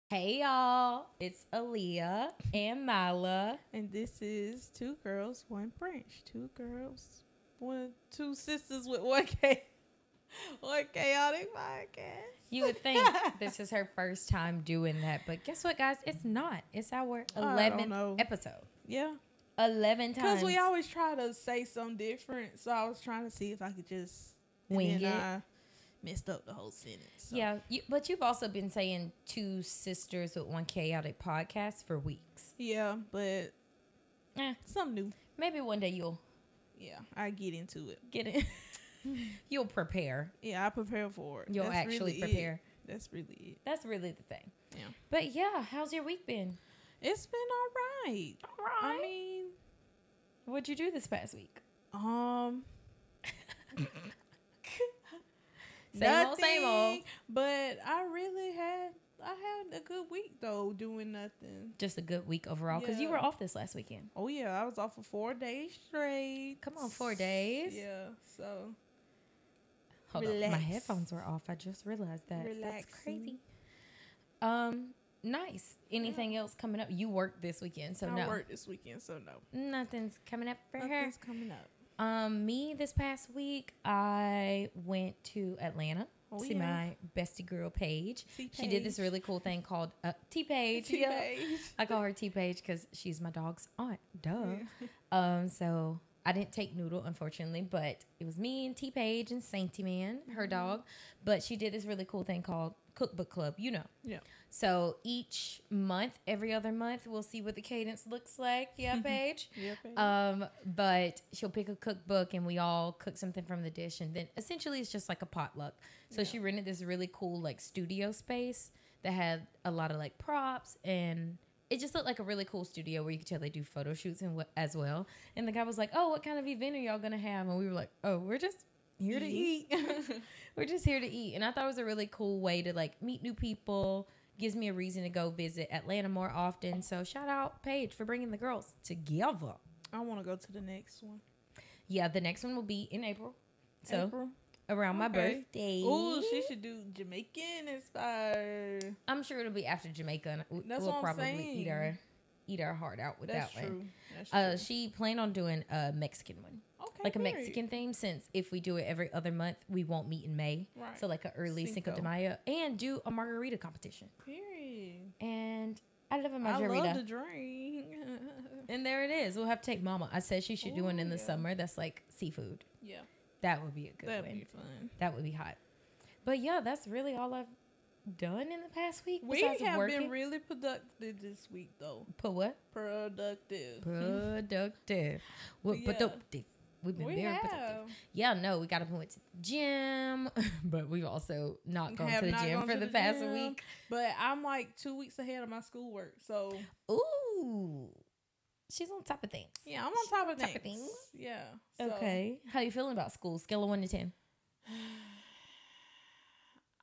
Hey y'all, it's Aaliyah and Mila. And this is Two Girls, One Branch. Two girls, two sisters with one chaotic podcast. You would think this is her first time doing that, but guess what, guys? It's not. It's our 11th episode. Yeah. 11 times. Because we always try to say something different, so I was trying to see if I could just wing it. I messed up the whole sentence. So. Yeah, but you've also been saying two sisters with one chaotic podcast for weeks. Yeah, but something new. Maybe one day you'll... Yeah, I get into it. Get it. You'll prepare. Yeah, I prepare for it. You'll actually prepare. That's really it. That's really the thing. Yeah. But yeah, how's your week been? It's been all right. All right. I mean, what'd you do this past week? Same old. But I had a good week though, doing nothing. Just a good week overall, because you were off this last weekend. Oh yeah, I was off for 4 days straight. Come on, 4 days. Yeah, so. Hold on, my headphones were off. I just realized that. That's crazy. Nice. Anything else coming up? You worked this weekend, so no. I worked this weekend, so no. Nothing's coming up for her. Nothing's coming up. Me this past week, I went to Atlanta to see my bestie girl Paige. She did this really cool thing called T-Paige. T-Paige. I call her T-Paige because she's my dog's aunt. Duh. So I didn't take Noodle, unfortunately, but it was me and T-Paige and Sainty Man, her dog. But she did this really cool thing called Cookbook Club, Yeah. So each month, every other month, we'll see what the cadence looks like. Yeah, Paige? Yeah, Paige. But she'll pick a cookbook and we all cook something from the dish. And then essentially it's just like a potluck. So she rented this really cool like studio space that had a lot of like props, and it just looked like a really cool studio where you could tell they do photo shoots and as well. And the guy was like, "Oh, what kind of event are y'all going to have?" And we were like, "Oh, we're just here to eat." We're just here to eat. And I thought it was a really cool way to like meet new people. Gives me a reason to go visit Atlanta more often. So shout out Paige for bringing the girls together. I want to go to the next one. Yeah, the next one will be in April. So around my birthday. Oh, she should do Jamaican inspired. I'm sure it'll be after Jamaica. That's we'll what probably I'm saying. eat our heart out with That's that true. one. That's true. She planned on doing a Mexican one. Okay, like a Mexican theme, since if we do it every other month, we won't meet in May. Right. So like an early Cinco de Mayo, and do a margarita competition. Period. And I love a margarita. I love to drink. And there it is. We'll have to take Mama. I said she should do one in the summer. That's like seafood. Yeah. That would be a good one. That'd be fun. That would be hot. But yeah, that's really all I've done in the past week. We have been really productive this week, though. What? Productive. Productive. Productive. We've been very productive. Yeah, no, we got up and went to the gym, but we've also not gone to the gym for the past week. But I'm like 2 weeks ahead of my schoolwork, so. Ooh. She's on top of things. Yeah, I'm on top of things. Yeah. So. Okay. How you feeling about school? Scale of 1 to 10.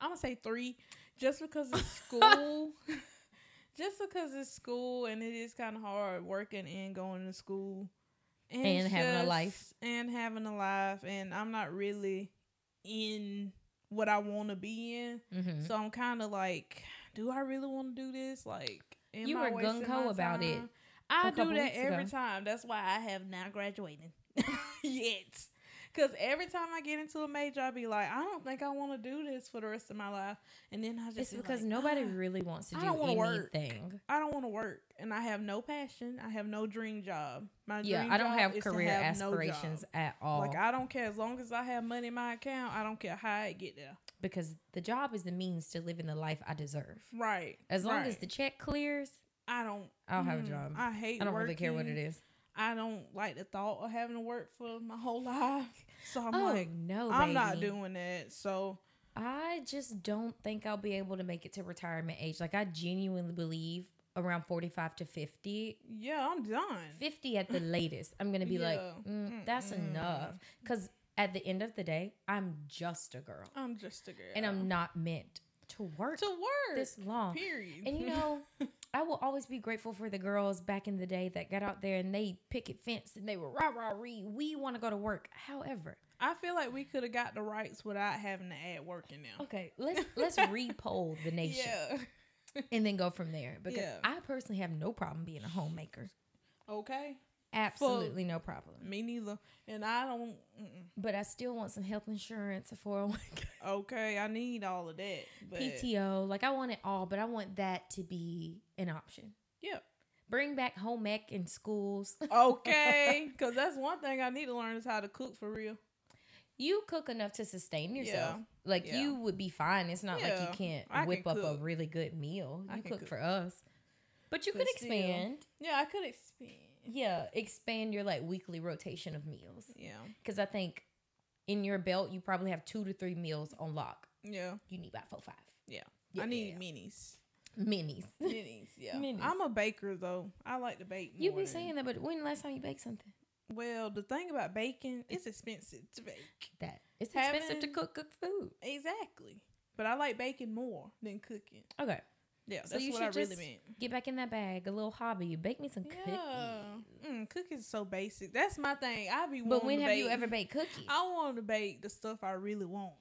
I'm going to say 3, just because it's school. Just because it's school and it is kind of hard working and going to school. And having a life. And having a life. And I'm not really in what I want to be in. Mm-hmm. So I'm kind of like, do I really want to do this? Like, you were gung-ho about it. I do that every time. That's why I have not graduated yet. Because every time I get into a major, I be like, I don't think I want to do this for the rest of my life. And then I just it's because nobody really wants to do anything. I don't want to work. And I have no passion. I have no dream job. My dream I don't job have is career to have aspirations no at all. Like, I don't care. As long as I have money in my account, I don't care how I get there. Because the job is the means to living the life I deserve. Right. As long as the check clears, I don't have a job. I don't really care what it is. I don't like the thought of having to work for my whole life. So I'm no, I'm not doing that. So I just don't think I'll be able to make it to retirement age. Like, I genuinely believe around 45 to 50. Yeah, I'm done. 50 at the latest. I'm going to be like, that's enough. Because at the end of the day, I'm just a girl. I'm just a girl. And I'm not meant to work this long. Period. And you know, I will always be grateful for the girls back in the day that got out there and they picket fence and they were rah-rah-ree. We want to go to work. However, I feel like we could have got the rights without having to add work in there. Okay, let's re-poll the nation. Yeah. and then go from there. Because I personally have no problem being a homemaker. Okay. Absolutely no problem. Me neither. And I don't. But I still want some health insurance, a 401k. Okay, I need all of that. But PTO. Like, I want it all, but I want that to be an option. Yeah. Bring back home ec in schools. Okay. Because that's one thing I need to learn is how to cook for real. You cook enough to sustain yourself. Like, you would be fine. It's not like you can't whip up a really good meal. You cook for us. But you could expand. Yeah, I could expand. Yeah, expand your, like, weekly rotation of meals. Yeah. Because I think in your belt, you probably have 2 to 3 meals on lock. Yeah. You need about 4 or 5. Yeah. I need minis. Minis, yeah. Minis. I'm a baker, though. I like to bake more. You be saying that, but when the last time you baked something? Well, the thing about baking, it's expensive to bake. It's expensive to cook food. Exactly. But I like baking more than cooking. Okay. Yeah, so that's you what should I really just meant. get back in that bag, a little hobby. You bake me some cookies. Cookies are so basic. That's my thing. But when have you ever baked cookies? I want to bake the stuff I really want.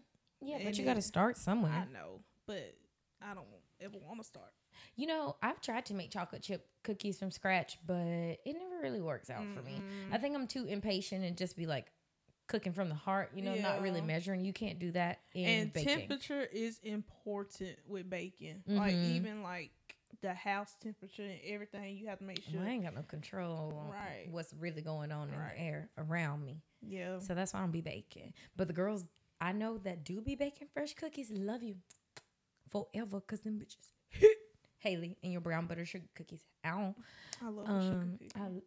Yeah, but you got to start somewhere. I know, but I don't ever want to start. You know, I've tried to make chocolate chip cookies from scratch, but it never really works out for me. I think I'm too impatient and just be like cooking from the heart, not really measuring. You can't do that in baking. And temperature is important with baking. Like, even like the house temperature and everything, you have to make sure. Well, I ain't got no control on what's really going on in the air around me. Yeah. So that's why I don't be baking. But the girls I know that do be baking fresh cookies love you forever, because them bitches. Haley and your brown butter sugar cookies. I love sugar cookies.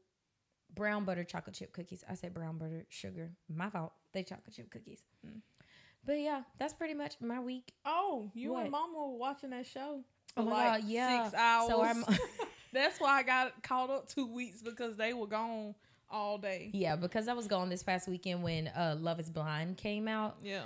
Brown butter chocolate chip cookies. I said brown butter sugar. My fault. They chocolate chip cookies. But yeah, that's pretty much my week. Oh, you and Mama were watching that show for God, 6 hours. So that's why I got caught up 2 weeks, because they were gone all day. Yeah, because I was gone this past weekend when Love is Blind came out. Yeah.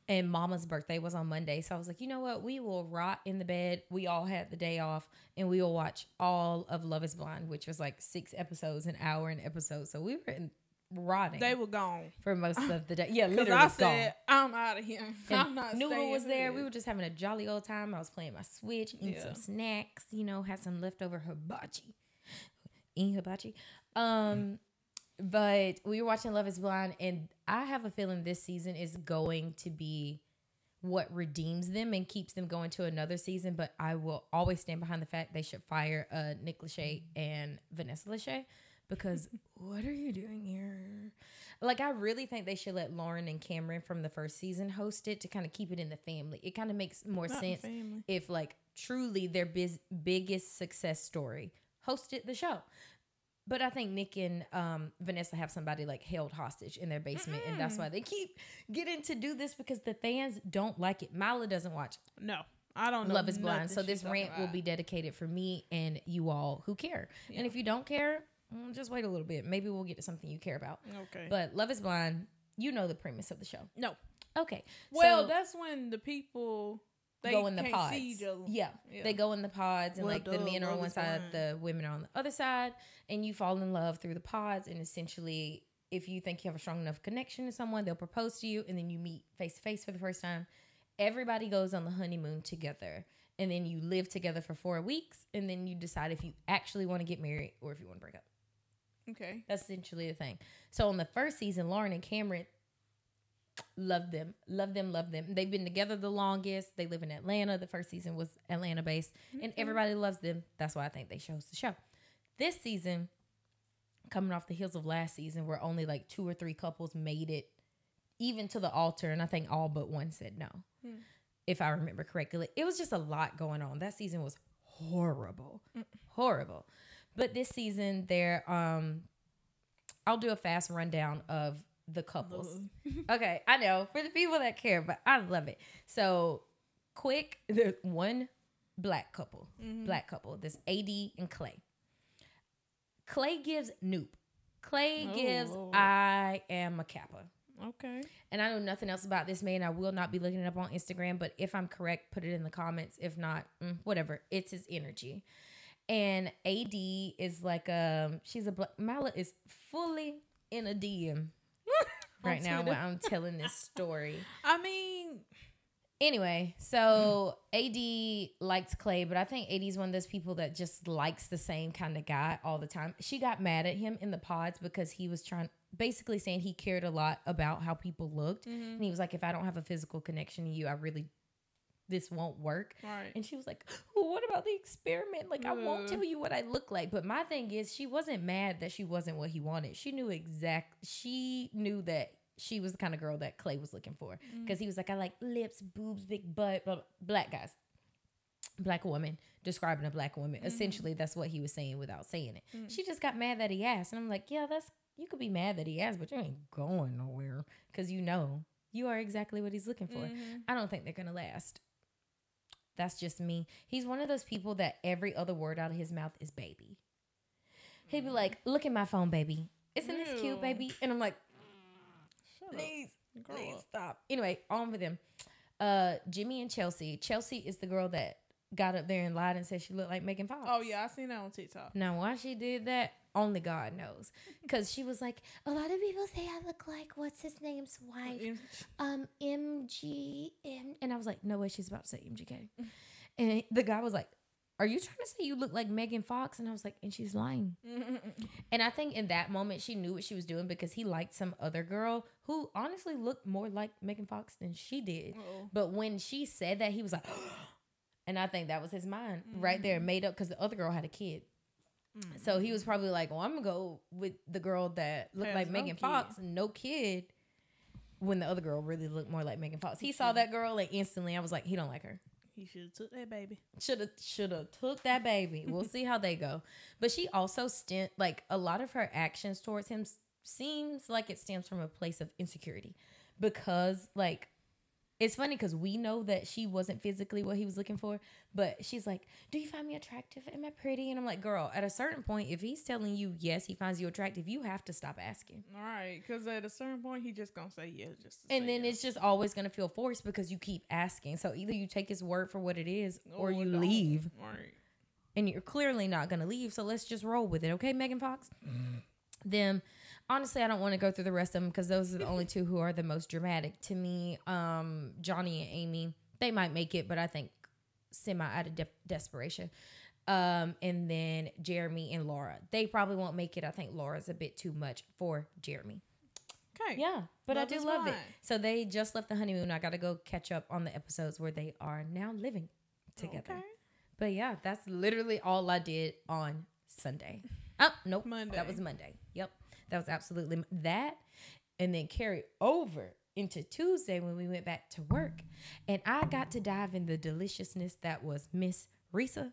And Mama's birthday was on Monday. So I was like, you know what? We will rot in the bed. We all had the day off. And we will watch all of Love is Blind, which was like 6 episodes, an hour an episode. So we were rotting. They were gone. For most of the day. Yeah, literally I said, I'm out of here. I'm not Noodle staying was there. here. We were just having a jolly old time. I was playing my Switch, eating some snacks, had some leftover hibachi. Eating hibachi. But we were watching Love is Blind, and I have a feeling this season is going to be what redeems them and keeps them going to another season. But I will always stand behind the fact they should fire Nick Lachey and Vanessa Lachey, because what are you doing here? Like, I really think they should let Lauren and Cameron from the first season host it to kind of keep it in the family. It kind of makes more sense if, like, truly their biggest success story hosted the show. But I think Nick and Vanessa have somebody like held hostage in their basement, and that's why they keep getting to do this, because the fans don't like it. Mila doesn't watch. No, I don't know. Love is Blind. So this rant will be dedicated for me and you all who care. Yeah. And if you don't care, just wait a little bit. Maybe we'll get to something you care about. Okay. But Love is Blind, you know the premise of the show. No. Okay. Well, that's when the people... They go in the pods. See each other. Yeah, they go in the pods, and like the men are on one side, the women are on the other side, and you fall in love through the pods. And essentially, if you think you have a strong enough connection to someone, they'll propose to you, and then you meet face to face for the first time. Everybody goes on the honeymoon together, and then you live together for 4 weeks, and then you decide if you actually want to get married or if you want to break up. Okay, that's essentially the thing. So on the first season, Lauren and Cameron. Love them. They've been together the longest. They live in Atlanta. The first season was Atlanta based, and everybody loves them. That's why I think they chose the show. This season, coming off the heels of last season, where only like 2 or 3 couples made it even to the altar, and I think all but one said no, if I remember correctly. It was just a lot going on. That season was horrible. But this season, I'll do a fast rundown of the couples. Okay, I know, for the people that care, but I love it. So quick, there's one black couple. There's AD and Clay. Clay gives Noop. Clay gives I am a Kappa. Okay. And I know nothing else about this man. I will not be looking it up on Instagram, but if I'm correct, put it in the comments. If not, whatever. It's his energy. And AD is like she's a black. Mila is fully in a DM right now when I'm telling this story. I mean, Anyway, so AD likes Clay, but I think AD is one of those people that just likes the same kind of guy all the time. She got mad at him in the pods because he was basically saying he cared a lot about how people looked. Mm-hmm. And he was like, if I don't have a physical connection to you, this won't work. Right. And she was like, well, what about the experiment? Like, I won't tell you what I look like. But my thing is, she wasn't mad that she wasn't what he wanted. She knew that she was the kind of girl that Clay was looking for. Because he was like, I like lips, boobs, big butt, blah, blah. Black guys. Black woman. Describing a black woman. Mm-hmm. Essentially, that's what he was saying without saying it. Mm-hmm. She just got mad that he asked. And I'm like, yeah, you could be mad that he asked, but you ain't going nowhere. Because you are exactly what he's looking for. Mm-hmm. I don't think they're going to last. That's just me. He's one of those people that every other word out of his mouth is baby. He'd be like, look at my phone, baby. Isn't this cute, baby? And I'm like, please stop. Anyway, on with them. Jimmy and Chelsea. Chelsea is the girl that got up there and lied and said she looked like Megan Fox. Oh, yeah. I seen that on TikTok. Now, why she did that, only God knows. Because she was like, a lot of people say I look like, what's his name's wife? MGM. And I was like, no way, she's about to say MGK. And the guy was like, are you trying to say you look like Megan Fox? And I was like, and she's lying. And I think in that moment, she knew what she was doing because he liked some other girl who honestly looked more like Megan Fox than she did. Uh-oh. But when she said that, he was like, and I think that was his mind right there, made up because the other girl had a kid. So he was probably like, well, I'm going to go with the girl that looked like Megan Fox and no kid, when the other girl really looked more like Megan Fox. He saw that girl and instantly I was like, he don't like her. He should have took that baby. Should have took that baby. We'll see how they go. But she also a lot of her actions towards him seems like it stems from a place of insecurity. Because it's funny because we know that she wasn't physically what he was looking for, but she's like, do you find me attractive? Am I pretty? And I'm like, girl, at a certain point, if he's telling you, yes, he finds you attractive, you have to stop asking. All right. Because at a certain point, he just going to say yes. And then it's just always going to feel forced because you keep asking. So either you take his word for what it is or you leave. Right. And you're clearly not going to leave. So let's just roll with it. Okay, Megan Fox? Them. Honestly, I don't want to go through the rest of them because those are the only two who are the most dramatic to me. Johnny and Amy, they might make it, but I think semi out of desperation. And then Jeremy and Laura, they probably won't make it. I think Laura's a bit too much for Jeremy. Okay. Yeah, but I do love it. So they just left the honeymoon. I got to go catch up on the episodes where they are now living together. Okay. But yeah, that's literally all I did on Sunday. Oh, nope. Monday. That was Monday. Yep. That was absolutely that. And then carry over into Tuesday when we went back to work. And I got to dive in the deliciousness that was Miss ReesaTeesa.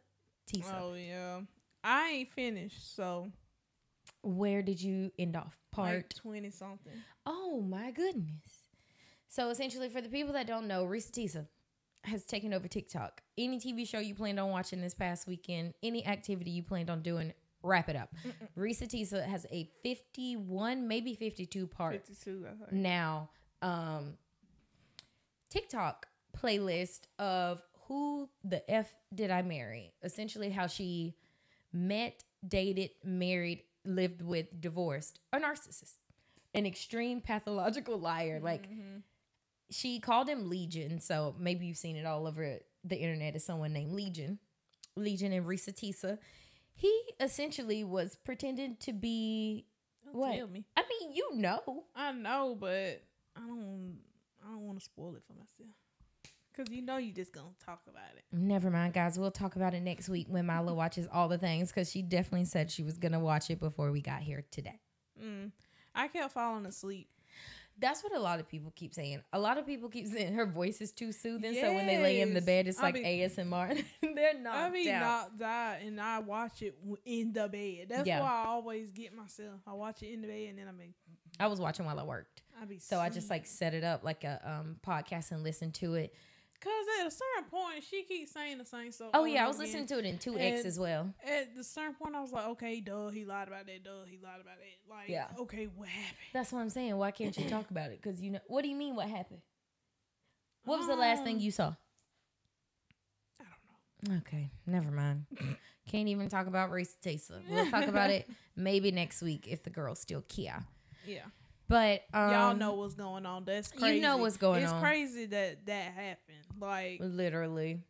Oh, yeah. I ain't finished, so. Where did you end off? Part 20-something. Oh, my goodness. So, essentially, for the people that don't know, ReesaTeesa has taken over TikTok. Any TV show you planned on watching this past weekend, any activity you planned on doing, wrap it up. ReesaTeesa has a 51, maybe 52 part 52, I think. Now TikTok playlist of who the F did I marry? Essentially how she met, dated, married, lived with, divorced a narcissist, an extreme pathological liar. She called him Legion, so maybe you've seen it all over the internet as someone named Legion and ReesaTeesa. He essentially was pretending to be what? Tell me. I mean, you know. I know, but I don't want to spoil it for myself. Because you just going to talk about it. Never mind, guys. We'll talk about it next week when Mila watches all the things because she definitely said she was going to watch it before we got here today. I kept falling asleep. That's what a lot of people keep saying. A lot of people keep saying her voice is too soothing. Yes. So when they lay in the bed, it's ASMR. They're knocked out. Knocked out and I watch it in the bed. That's why I always get myself. I watch it in the bed and then I was watching while I worked. I just set it up like a podcast and listen to it. Because at a certain point, she keeps saying the same stuff. Oh, yeah. I was listening to it in 2X as well. At the certain point, I was like, okay, duh, he lied about that. Duh, he lied about that. Okay, what happened? That's what I'm saying. Why can't you talk about it? Because, what do you mean what happened? What was the last thing you saw? I don't know. Okay, never mind. Can't even talk about ReesaTeesa. We'll talk about it maybe next week if the girls still care. Yeah. But y'all know what's going on. That's crazy. You know what's going on. It's crazy that happened. Like, literally,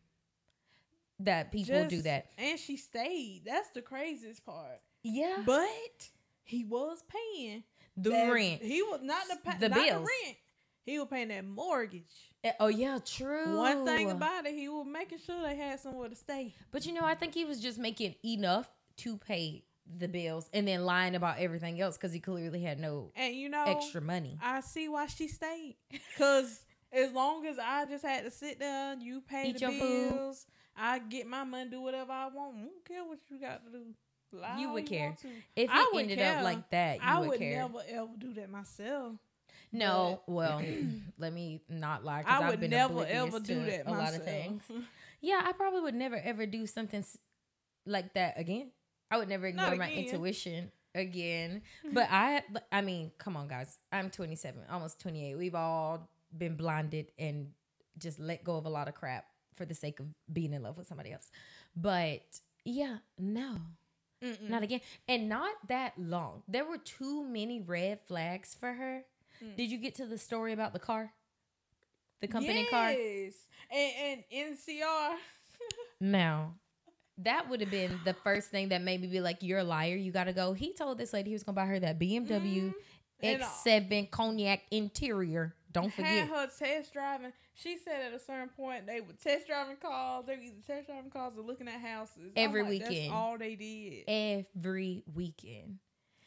that people do that. And she stayed. That's the craziest part. Yeah. But he was paying the rent. He was not the bills. The rent. He was paying that mortgage. Oh yeah, true. One thing about it, he was making sure they had somewhere to stay. But I think he was just making enough to pay the bills and then lying about everything else because he clearly had no extra money. I see why she stayed, because as long as I just had to sit down, you pay the bills, I get my money, do whatever I want. I don't care what you got to do. Lie you would care if it ended up like that. I would never ever do that myself. No, well, let me not lie, because I've been never ever do that a lot of things. Yeah, I probably would never ever do something like that again. I would never ignore my intuition again. But I mean, come on, guys. I'm 27, almost 28. We've all been blinded and just let go of a lot of crap for the sake of being in love with somebody else. But yeah, no. Mm-mm. Not again. And not that long. There were too many red flags for her. Did you get to the story about the car? The company car? Yes. And NCR. Now, that would have been the first thing that made me be like, you're a liar. You got to go. He told this lady he was going to buy her that BMW X5 Cognac Interior. Don't forget. Had her test driving. She said at a certain point they were test driving cars. They were either test driving cars or looking at houses. Every weekend. That's all they did. Every weekend.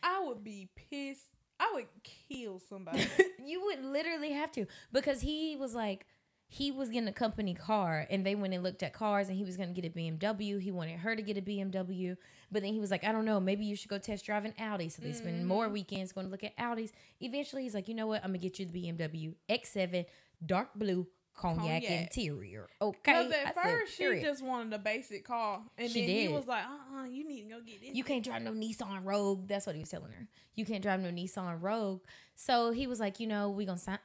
I would be pissed. I would kill somebody. You would literally have to, because he was like, he was getting a company car and they went and looked at cars and he was going to get a BMW. He wanted her to get a BMW. But then he was like, I don't know, maybe you should go test drive an Audi. So they spend more weekends going to look at Audis. Eventually he's like, you know what? I'm going to get you the BMW X7 dark blue cognac interior. Okay. Because at first she just wanted a basic car. And then he was like, you need to go get this. You can't drive no Nissan Rogue. That's what he was telling her. You can't drive no Nissan Rogue. So he was like, we going to sign...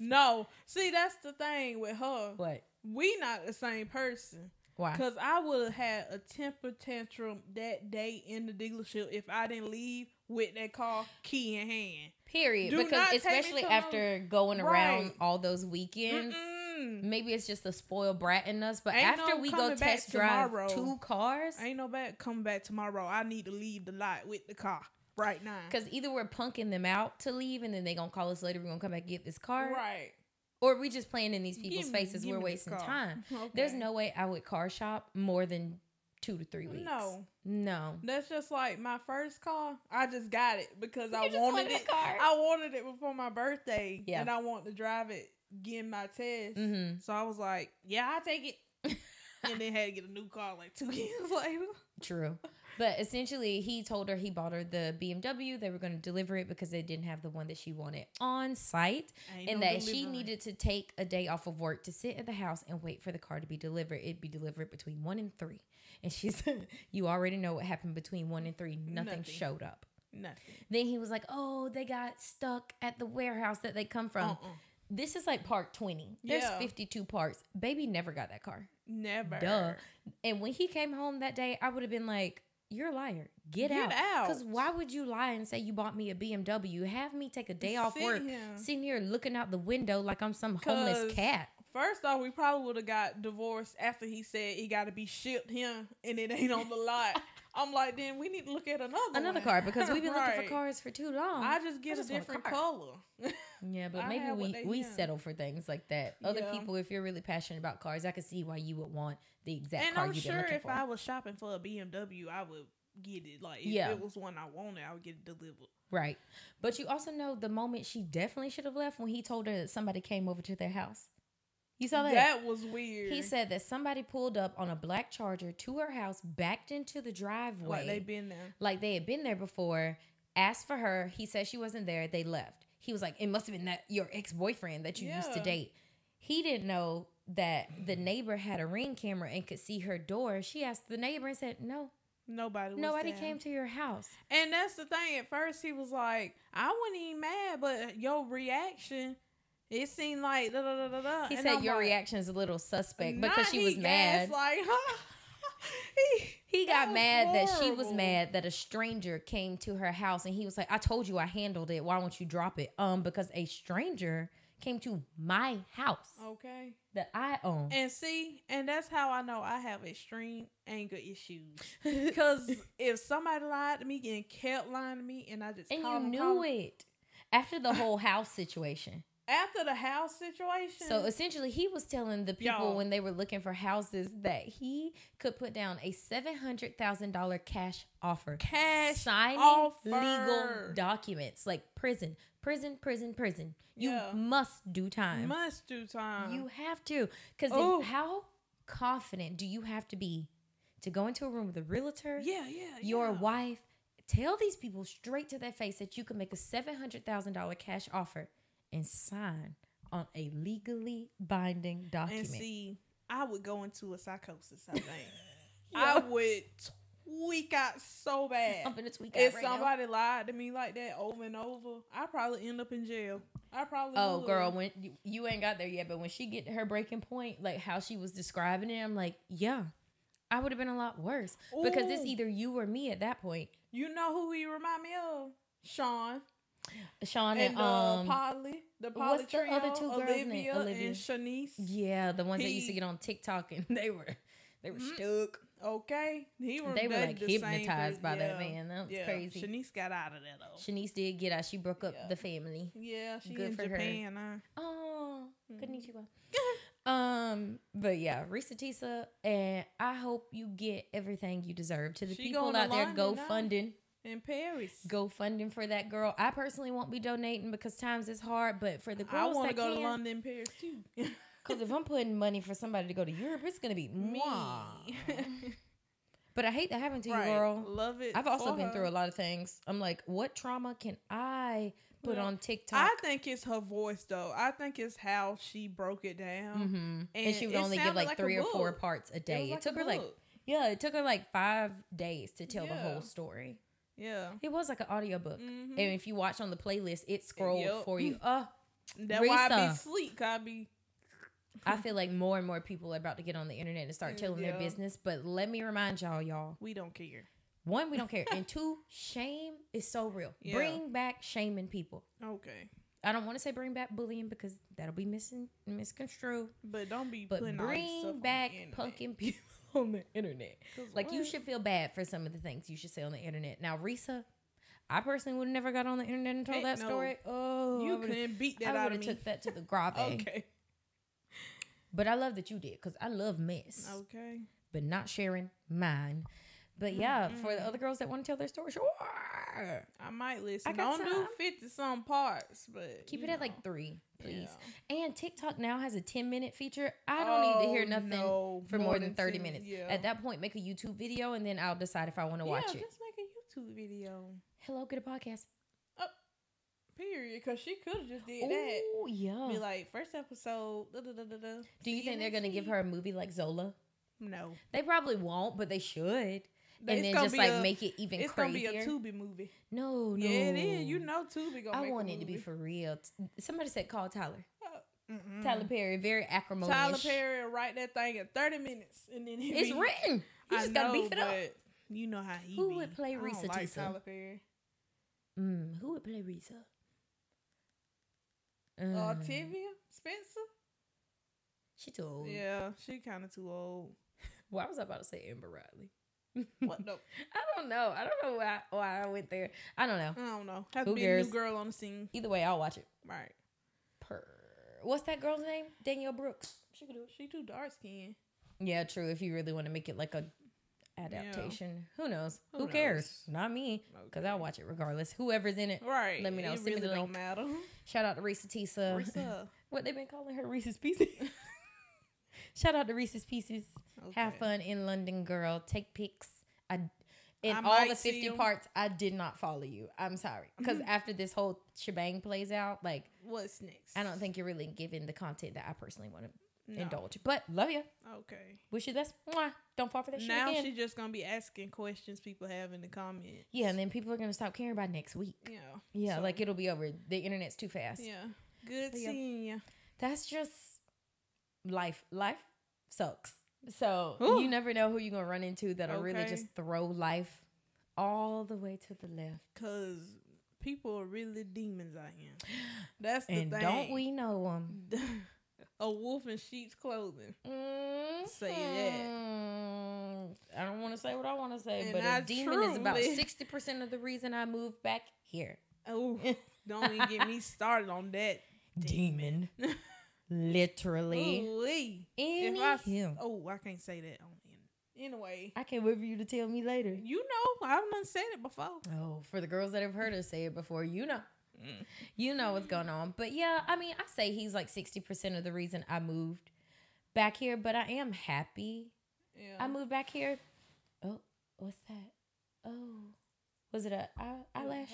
No. See, that's the thing with her. What? We not the same person. Why? Because I would have had a temper tantrum that day in the dealership if I didn't leave with that car key in hand. Period. Because especially after going around all those weekends, maybe it's just the spoiled brat in us. But after we go test drive 2 cars. Ain't no bad coming back tomorrow. I need to leave the lot with the car. Right now. Because either we're punking them out to leave and then they going to call us later. We're going to come back and get this car. Right. Or we just playing in these people's faces. We're wasting time. Okay. There's no way I would car shop more than 2 to 3 weeks. No. That's just like my first car. I just got it because I wanted it. I wanted it before my birthday. Yeah. And I wanted to drive it, getting my test. Mm-hmm. So I was like, yeah, I'll take it. And then had to get a new car like 2 years later. True. But essentially, he told her he bought her the BMW. They were going to deliver it because they didn't have the one that she wanted on site. And that she needed to take a day off of work to sit at the house and wait for the car to be delivered. It'd be delivered between 1 and 3. And she said, you already know what happened between 1 and 3. Nothing showed up. Nothing. Then he was like, oh, they got stuck at the warehouse that they come from. This is like part 20. There's 52 parts. Baby never got that car. Never. Duh. And when he came home that day, I would have been like, you're a liar. Get out. Because why would you lie and say you bought me a BMW? Have me take a day off work, sitting here looking out the window like I'm some homeless cat. First off, we probably would have got divorced after he said he got to be shipped here and it ain't on the lot. I'm like, then we need to look at another car because we've been looking for cars for too long. I just get a different color. Yeah, but maybe we settle for things like that. Other people, if you're really passionate about cars, I can see why you would want the exact car you've been looking for. And I'm sure if I was shopping for a BMW, I would get it. Like, if it was one I wanted, I would get it delivered. Right. But you also know the moment she definitely should have left when he told her that somebody came over to their house. You saw that? That was weird. He said that somebody pulled up on a black Charger to her house, backed into the driveway. Like they been there. Like they had been there before, asked for her. He said she wasn't there. They left. He was like, it must have been that your ex-boyfriend that you used to date. He didn't know that the neighbor had a Ring camera and could see her door. She asked the neighbor and said, no. Nobody came to your house. And that's the thing. At first, he was like, I wasn't even mad, but your reaction... It seemed like da da da da da. He said your reaction is a little suspect because she was mad. Like, huh? He got mad that she was mad that a stranger came to her house, and he was like, I told you I handled it. Why won't you drop it? Because a stranger came to my house. Okay. That I own. And that's how I know I have extreme anger issues. Because if somebody lied to me and kept lying to me, and I just and you knew it after the whole house situation. After the house situation. So essentially, he was telling the people when they were looking for houses that he could put down a $700,000 cash offer. Signing legal documents like prison. You must do time. You have to. Because how confident do you have to be to go into a room with a realtor? Your wife. Tell these people straight to their face that you can make a $700,000 cash offer and sign on a legally binding document. And see, I would go into a psychosis, I think. I would tweak out so bad. I'm finna tweak out if somebody lied to me like that over and over, I'd probably end up in jail. I probably would. Girl, when you ain't got there yet, but when she get to her breaking point, like how she was describing it, I'm like, yeah, I would have been a lot worse. Because it's either you or me at that point. You know who you remind me of? Sean and Polly. The Polly what's trio, the other two girls' name? Olivia and Shanice. Yeah, the ones that used to get on TikTok and they were stuck. Okay. They were like hypnotized by that man. That was crazy. Shanice got out of that though. Shanice did get out. She broke up the family. Yeah, she good in for Japan. Her. Oh, konnichiwa. But yeah, ReesaTeesa, and I hope you get everything you deserve. To the people out there, go funding. In Paris. Go funding for that girl. I personally won't be donating because times is hard, but for the girls I want to go to London and Paris too. Because if I'm putting money for somebody to go to Europe, it's going to be me. But I hate that happened to you, girl. Love it. I've also been through a lot of things. I'm like, what trauma can I put on TikTok? I think it's her voice, though. I think it's how she broke it down. And she would only give like 3 or 4 parts a day. It took her it took her like 5 days to tell the whole story. Yeah. It was like an audiobook. And if you watch on the playlist, it scrolled for you. That's why I be sleep. I feel like more and more people are about to get on the internet and start telling their business. But let me remind y'all. We don't care. 1, we don't care. And 2, shame is so real. Yeah. Bring back shaming people. Okay. I don't want to say bring back bullying because that'll be misconstrued. But don't be putting bring back punking people on the internet. Like, you should feel bad for some of the things you should say on the internet. Now, Reesa, I personally would have never got on the internet and told that story. Oh, you couldn't beat that out of me. I would have took that to the grave. Okay. But I love that you did because I love mess. Okay. But not sharing mine. But yeah, for the other girls that want to tell their story, sure. I might listen. Don't do 50-some parts, but keep it at like 3, please. Yeah. And TikTok now has a 10-minute feature. I don't need to hear nothing for more than 30 minutes. Yeah. At that point, make a YouTube video, and then I'll decide if I want to watch it. Just make a YouTube video. Hello, get a podcast. Period, because she could have just did that. Oh, yeah. Be like, first episode, Do you think they're going to give her a movie like Zola? No. They probably won't, but they should. And then just like make it even crazier. It's going to be a Tubi movie. No. Yeah, it is. You know Tubi going to make I want it to be for real. Somebody said call Tyler. Tyler Perry, very acrimonious. Tyler Perry will write that thing in 30 minutes. And then it's written. You just got to beef it up. You know how he Who would play ReesaTeesa? Like Tyler Perry. Who would play Reesa? Tivia Spencer. She too old. Yeah, she kind of too old. Why was I about to say Amber Riley? What the? I don't know why I went there. I don't know. Have to be a new girl on the scene. Either way, I'll watch it. Right. What's that girl's name? Danielle Brooks. She could do it. She too dark skin. Yeah, true. If you really want to make it like a adaptation, who knows? Who cares? Not me, because I'll watch it regardless. Whoever's in it, right? Let me know. It really don't matter. Shout out to ReesaTeesa. What they've been calling her, Reese's Pieces. Shout out to Reese's Pieces. Okay. Have fun in London, girl. Take pics. In all the 50 parts, I did not follow you. I'm sorry, because after this whole shebang plays out, like, what's next? I don't think you're really giving the content that I personally want to. Indulge, but love you. Okay. Wish you the best. Mwah. Don't fall for that shit now again. She's just gonna be asking questions people have in the comments. Yeah, and then people are gonna stop caring by next week. Yeah, so, like it'll be over. The internet's too fast. Yeah. Good seeing you. That's just life. Life sucks. So Ooh. you never know who you're going to run into that'll really just throw life all the way to the left. Because people are really demons out here. That's the thing. And don't we know them? A wolf in sheep's clothing. Say that. I don't want to say what I want to say, and but a demon is about 60% of the reason I moved back here. Oh, don't even get me started on that. Demon. Literally. I can't say that on anyway. I can't wait for you to tell me later. You know, I've done said it before. Oh, for the girls that have heard us say it before, you know. You know what's going on. But yeah, I mean, I say he's like 60% of the reason I moved back here, but I am happy I moved back here. Oh, what's that? Oh, was it a eyelash?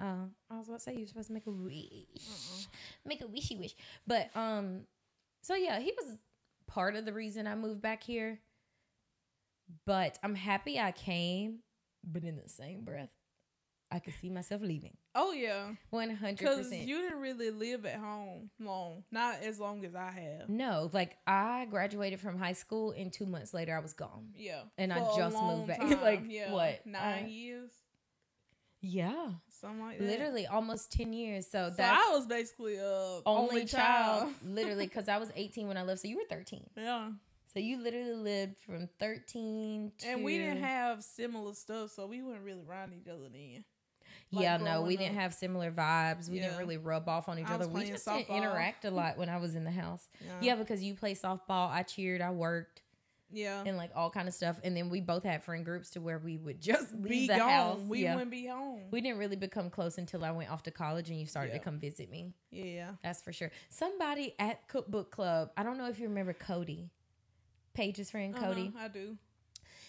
I was about to say you're supposed to make a wish. Make a wishy wish. But so yeah, he was part of the reason I moved back here. But I'm happy I came. But in the same breath, I could see myself leaving. Oh yeah, 100%. Because you didn't really live at home long, not as long as I have. No, like I graduated from high school, and 2 months later I was gone. Yeah, and I just moved back. Like what? 9 years. Yeah, something like that. Literally almost 10 years. So that's I was basically only child. Literally, because I was 18 when I left. So you were 13. Yeah. So you literally lived from 13 to... And we didn't have similar stuff, so we weren't really around each other then. Like yeah, no, we didn't have similar vibes. We didn't really rub off on each other. We just didn't interact a lot when I was in the house. Yeah, because you played softball, I cheered, I worked. Yeah. And like all kind of stuff. And then we both had friend groups to where we would just leave the house. We wouldn't be home. We didn't really become close until I went off to college and you started to come visit me. Yeah. That's for sure. Somebody at Cookbook Club, I don't know if you remember Cody. Paige's friend, Cody. I do.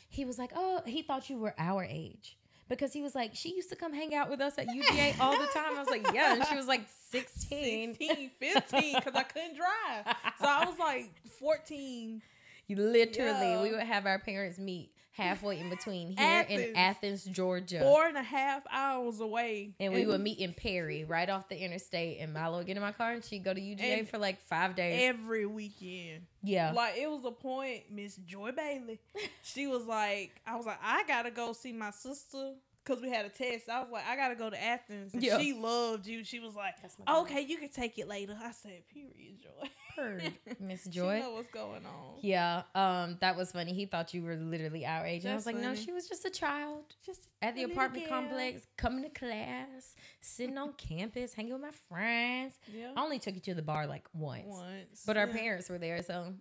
He was like, oh, he thought you were our age. Because he was like, she used to come hang out with us at UGA all the time. I was like, yeah. And she was like 16. 15, because I couldn't drive. So I was like 14. Literally, we would have our parents meet halfway in between here in Athens, Georgia. 4.5 hours away. And we would meet in Perry, right off the interstate. And Milo would get in my car and she'd go to UGA for like 5 days. Every weekend. Yeah. Like, it was a point, Miss Joy Bailey, she was like, I was like, I gotta go see my sister. Because we had a test. I was like, I got to go to Athens. And she loved you. She was like, okay, you can take it later. I said, period, Joy. Heard, Miss Joy. She know what's going on. Yeah. That was funny. He thought you were literally our age. And I was like, no, she was just a child. Just at the apartment complex, coming to class, sitting on campus, hanging with my friends. Yeah. I only took you to the bar like once. But our parents were there. So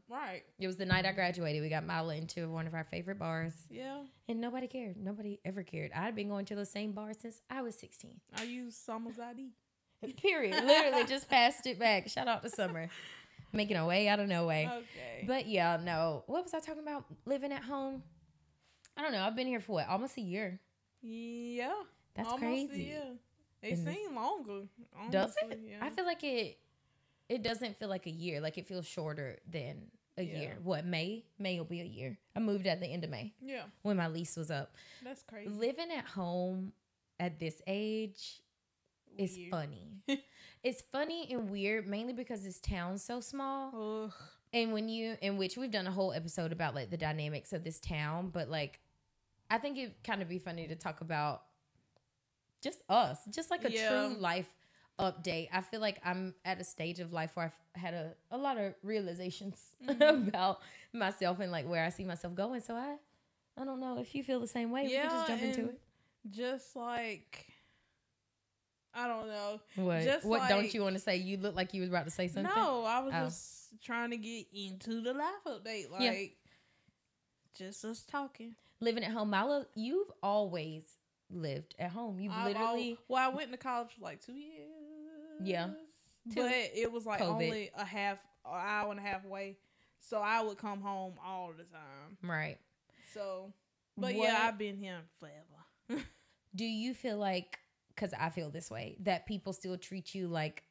it was the night I graduated. We got Milo into one of our favorite bars. Yeah. And nobody cared. Nobody ever cared. I'd been going to the same bar since I was 16. I used Summer's ID. Period. Literally just passed it back. Shout out to Summer. Making a way out of no way. Okay. But yeah, no. What was I talking about? Living at home? I don't know. I've been here for what? Almost a year. Yeah. That's almost crazy. A year. They seem longer. Honestly. Does it? Yeah. I feel like it doesn't feel like a year. Like it feels shorter than a year. What, May? May will be a year. I moved at the end of May. Yeah. When my lease was up. That's crazy. Living at home at this age is funny. It's funny and weird, mainly because this town's so small. Ugh. And in which we've done a whole episode about like the dynamics of this town, but like I think it'd kind of be funny to talk about just us, just like a true life update. I feel like I'm at a stage of life where I've had a lot of realizations about myself and like where I see myself going. So I don't know if you feel the same way. We can just jump into it. Just like, I don't know. What? Just what like, don't you want to say? You look like you was about to say something. No, I was just trying to get into the life update. Like, just us talking. Living at home. Milo, you've always lived at home. You've literally... I went to college for like 2 years. Yeah. But it was like COVID. Only an hour and a half away. So I would come home all the time. Right. So, but yeah, I've been here forever. Do you feel like, because I feel this way, that people still treat you like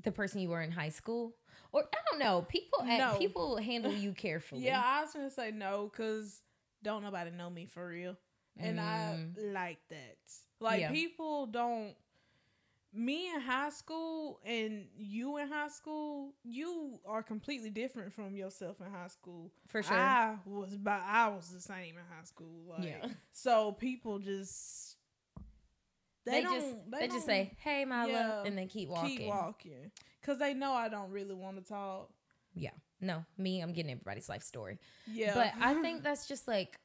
the person you were in high school? Or I don't know. People handle you carefully. Yeah, I was going to say no, because don't nobody know me for real. And I like that. Like people don't. me in high school and you in high school, you are completely different from yourself in high school. For sure. I was the same in high school. Like, so people just they just say, "Hey, Mila," and then keep walking. Cause they know I don't really want to talk. Yeah. No, I'm getting everybody's life story. Yeah. But I think that's just like,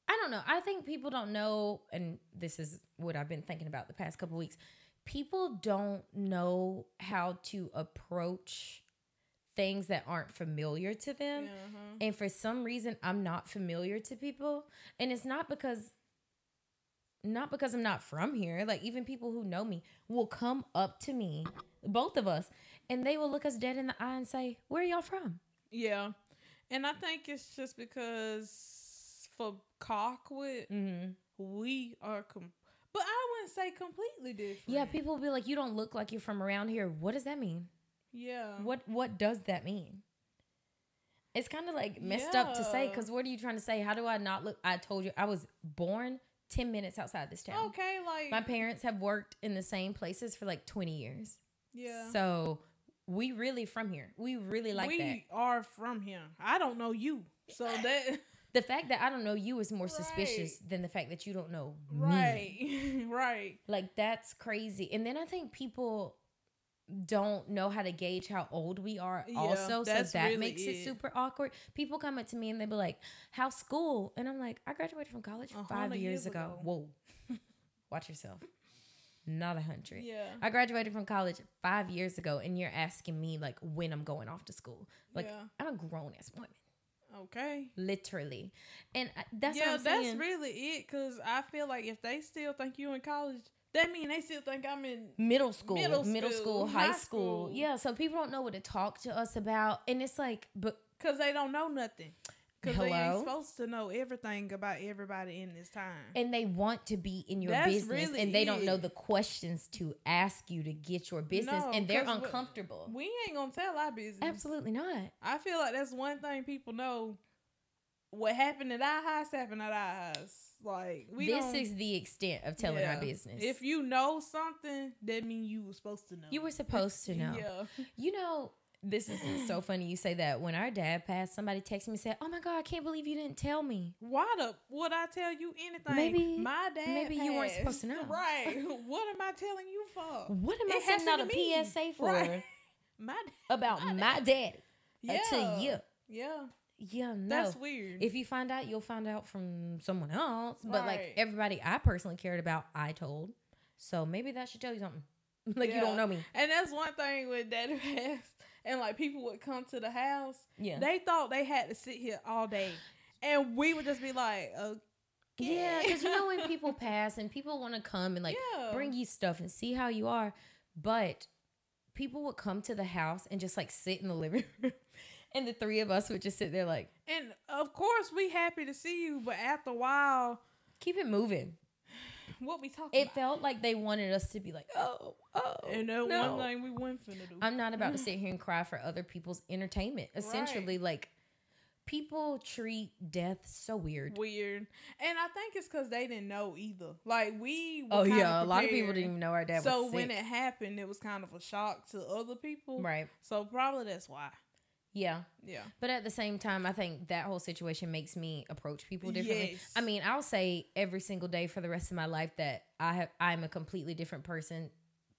I don't know. I think people don't know, and this is what I've been thinking about the past couple weeks. People don't know how to approach things that aren't familiar to them. And for some reason, I'm not familiar to people. And it's not because I'm not from here. Like, even people who know me will come up to me, both of us, and they will look us dead in the eye and say, "Where are y'all from?" Yeah. And I think it's just because for Cockwood, we are but I wouldn't say completely different. Yeah, people will be like, "You don't look like you're from around here." What does that mean? Yeah. What does that mean? It's kind of like messed up to say, because what are you trying to say? How do I not look? I told you I was born 10 minutes outside this town. Okay, like my parents have worked in the same places for like 20 years. Yeah. So we really from here. We really like that. We are from here. I don't know you. So that the fact that I don't know you is more suspicious than the fact that you don't know me. Right. Like, that's crazy. And then I think people don't know how to gauge how old we are also. So that really makes it super awkward. People come up to me and they be like, "How's school?" And I'm like, "I graduated from college 5 years ago. Whoa. Watch yourself. Not 100. Yeah. I graduated from college 5 years ago, and you're asking me like when I'm going off to school. Like, I'm a grown ass woman. Okay. Literally. And that's what I'm saying. That's really it. Because I feel like if they still think you in college, that means they still think I'm in middle school, high school. Yeah. So people don't know what to talk to us about. And it's like, but because they don't know nothing. Because they ain't supposed to know everything about everybody in this time. And they want to be in your business. Really and they don't know the questions to ask you to get your business. No, and they're uncomfortable. We ain't going to tell our business. Absolutely not. I feel like that's one thing people know. What happened at our house happened at our house. Like, this is the extent of telling our business. If you know something, that means you were supposed to know. You were supposed to know. Yeah. You know, this is so funny you say that. When our dad passed, somebody texted me and said, "Oh my God, I can't believe you didn't tell me." Why would I tell you anything? Maybe my dad Maybe passed. You weren't supposed to know. Right. What am I telling you for? What am I sending out a PSA for? Right. About my daddy to you. Yeah. Yeah, no. That's weird. If you find out, you'll find out from someone else. But like everybody I personally cared about, I told. So maybe that should tell you something. Like, you don't know me. And that's one thing with Daddy passed. And like people would come to the house. Yeah. They thought they had to sit here all day. And we would just be like, okay. Yeah, because you know when people pass and people want to come and like bring you stuff and see how you are. But people would come to the house and just like sit in the living room. And the three of us would just sit there like. And of course we happy to see you. But after a while. Keep it moving. What we talking about? It felt like they wanted us to be like, oh. And that one thing we went finna do. I'm not about to sit here and cry for other people's entertainment. Essentially, like, people treat death so weird. And I think it's because they didn't know either. Like, we were a lot of people didn't even know our dad was sick. So when it happened, it was kind of a shock to other people. Right. So probably that's why. Yeah. Yeah. But at the same time, I think that whole situation makes me approach people differently. Yes. I mean, I'll say every single day for the rest of my life that I'm a completely different person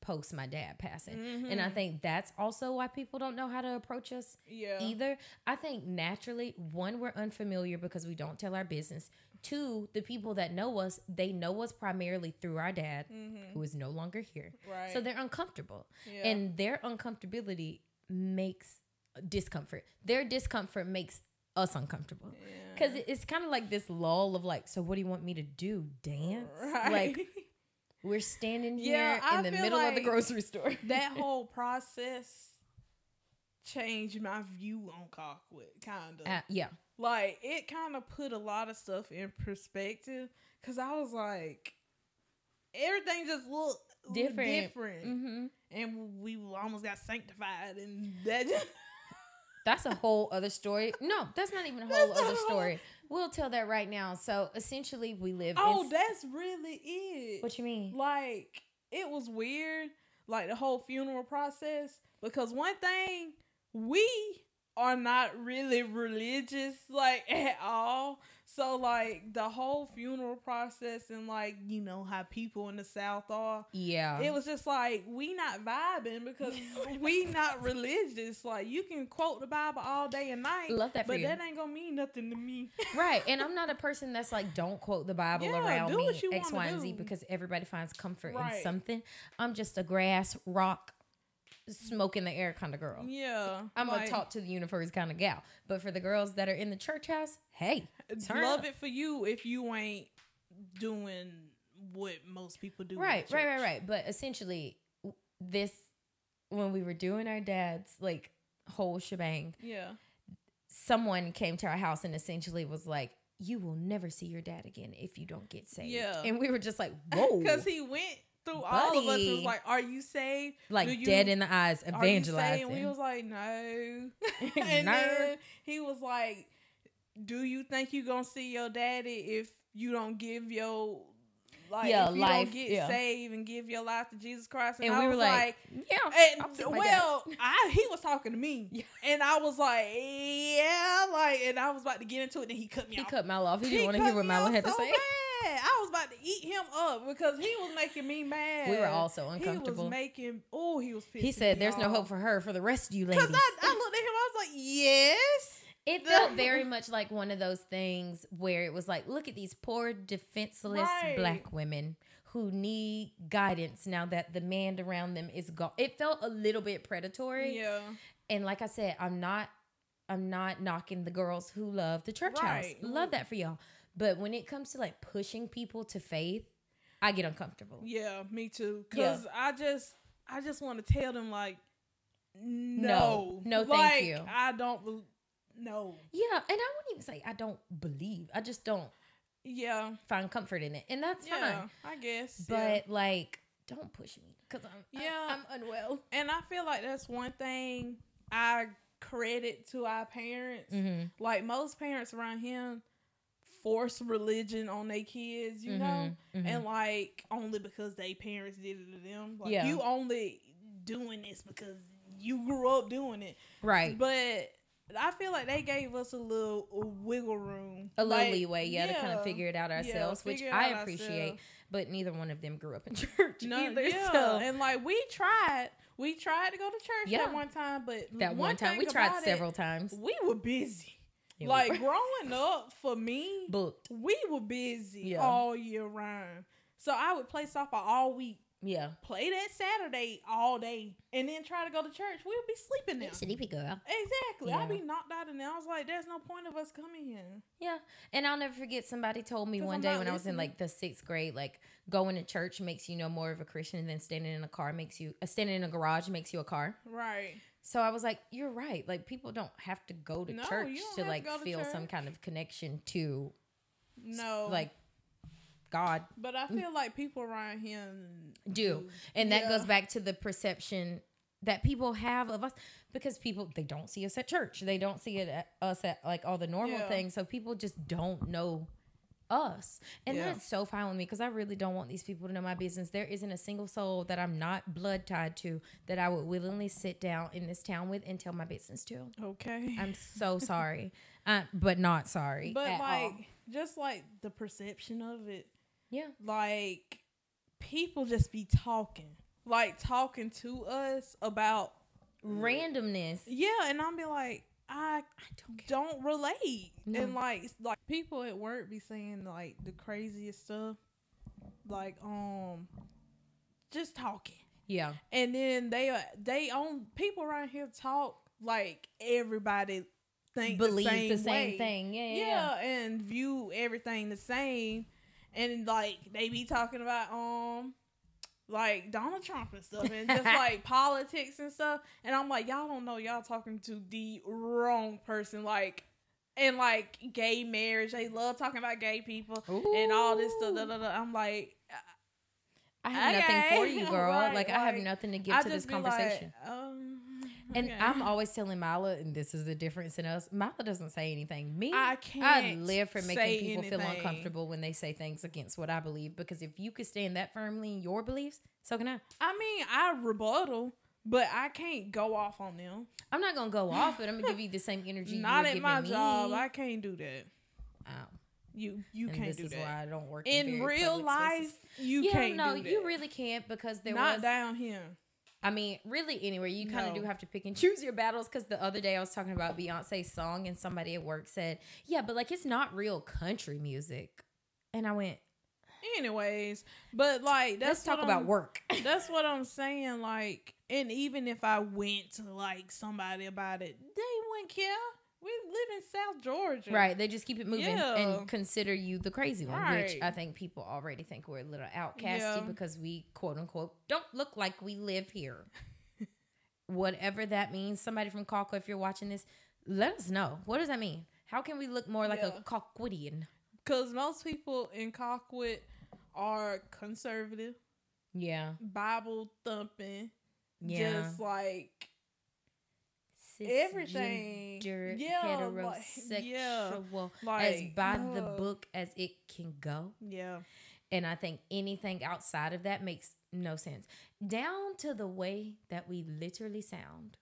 post my dad passing. Mm-hmm. And I think that's also why people don't know how to approach us either. I think naturally, one, we're unfamiliar because we don't tell our business. Two, the people that know us, they know us primarily through our dad, who is no longer here. Right. So they're uncomfortable. Yeah. And their uncomfortability makes discomfort. Their discomfort makes us uncomfortable. Because it's kind of like this lull of like, so what do you want me to do? Dance? Right. Like, we're standing here in the middle of the grocery store. That whole process changed my view on Cockwood, kind of. Yeah. Like, it kind of put a lot of stuff in perspective. Because I was like, everything just looked different. Mm-hmm. And we almost got sanctified. And that just... That's a whole other story. No, that's not even a whole other story. We'll tell that right now. So essentially we live that's really it. What you mean? Like, it was weird. like the whole funeral process, because one thing, we are not really religious like at all. So like the whole funeral process and like, you know how people in the South are. Yeah. It was just like, we not vibing because we not religious. Like you can quote the Bible all day and night. Love that for but you. that ain't gonna mean nothing to me. Right. And I'm not a person that's like, don't quote the Bible around me, X, Y, and Z, because everybody finds comfort in something. I'm just a grass, rock, smoke in the air kind of girl. Yeah. I'm a talk to the universe kind of gal. But for the girls that are in the church house, hey, love it for you if you ain't doing what most people do. Right. But essentially, when we were doing our dad's like whole shebang, someone came to our house and essentially was like, you will never see your dad again if you don't get saved. Yeah. And we were just like, whoa. Because he went through all of us. It was like, are you saved? Like dead in the eyes, evangelizing. And we was like, no. And then he was like, do you think you gonna see your daddy if you don't give your if you life, don't get saved and give your life to Jesus Christ? And we were like, he was talking to me, and I was like, and I was about to get into it, and he cut me off. He cut Mal off. He didn't want to hear what Mal had to say. I was about to eat him up because he was making me mad. We were all so uncomfortable. He was pissed. He said, there's no hope for her, for the rest of you ladies. Because I looked at him, I was like, yes. It felt very much like one of those things where it was like, look at these poor, defenseless black women who need guidance now that the man around them is gone. It felt a little bit predatory. Yeah. And like I said, I'm not knocking the girls who love the church house. Love that for y'all. But when it comes to like pushing people to faith, I get uncomfortable. Yeah, me too. Because I just want to tell them like, no, thank you. I don't. No. Yeah, and I wouldn't even say I don't believe. I just don't. Yeah. Find comfort in it, and that's fine. I guess. But like, don't push me because I'm unwell. And I feel like that's one thing I credit to our parents. Mm-hmm. Like most parents around here force religion on their kids, you know, and like only because they parents did it to them. Like you only doing this because you grew up doing it, right? But I feel like they gave us a little wiggle room. A little leeway, to kind of figure it out ourselves, which I appreciate. But neither one of them grew up in church either. So. And like we tried to go to church that one time, but that one time we tried several times. We were busy. Like growing up for me, we were busy all year round. So I would play softball all week. Yeah. Play that Saturday all day and then try to go to church. We would be sleeping there. Sleepy girl. Exactly. I'd be knocked out and I was like, there's no point of us coming here. Yeah. And I'll never forget somebody told me one day when I was in like the 6th grade, like going to church makes you know more of a Christian than standing in a car standing in a garage makes you a car. Right. So I was like, you're right. Like people don't have to go to church to like feel some kind of connection to like God. But I feel like people around here do. And that goes back to the perception that people have of us because they don't see us at church. They don't see us at like all the normal things. So people just don't know us. And that's so fine with me because I really don't want these people to know my business. There isn't a single soul that I'm not blood tied to that I would willingly sit down in this town with and tell my business to. Okay. I'm so sorry. But not sorry. But just like the perception of it. Yeah. Like people just be talking to us about randomness. Yeah. And I'll be like, I don't relate. No. And like people at work be saying like the craziest stuff. Like, just talking. Yeah. And then they own people around here talk like everybody believes the same thing. Yeah. And view everything the same. And like they be talking about like Donald Trump and stuff and just like politics and stuff. And I'm like, y'all don't know, y'all talking to the wrong person. Like, and like gay marriage, they love talking about gay people. Ooh. And all this stuff. I'm like, I have nothing for you, girl. Right, like I have nothing to give to this conversation. Like, And I'm always telling Mila, and this is the difference in us, Mila doesn't say anything. Me, I live for making people feel uncomfortable when they say things against what I believe. Because if you could stand that firmly in your beliefs, so can I. I mean, I rebuttal, but I can't go off on them. I'm not going to go off, but I'm going to give you the same energy not you're at my me. job. I can't do that. Oh. You and can't this do is that. why I don't work in real life. You can't do that. You really can't because not down here. I mean, really anywhere. You kind of do have to pick and choose your battles because the other day I was talking about Beyonce's song and somebody at work said, yeah, but like it's not real country music. And I went, anyways, but like let's talk about work. That's what I'm saying. Like, and even if I went to like somebody about it, they wouldn't care. We live in South Georgia. Right. They just keep it moving and consider you the crazy one, which I think people already think we're a little outcasty because we, quote unquote, don't look like we live here. Whatever that means. Somebody from Colquitt, if you're watching this, let us know. What does that mean? How can we look more like a Colquittian? Because most people in Colquitt are conservative. Yeah. Bible thumping. Yeah. Just like everything, heterosexual, as by the book as it can go. Yeah, and I think anything outside of that makes no sense. Down to the way that we literally sound,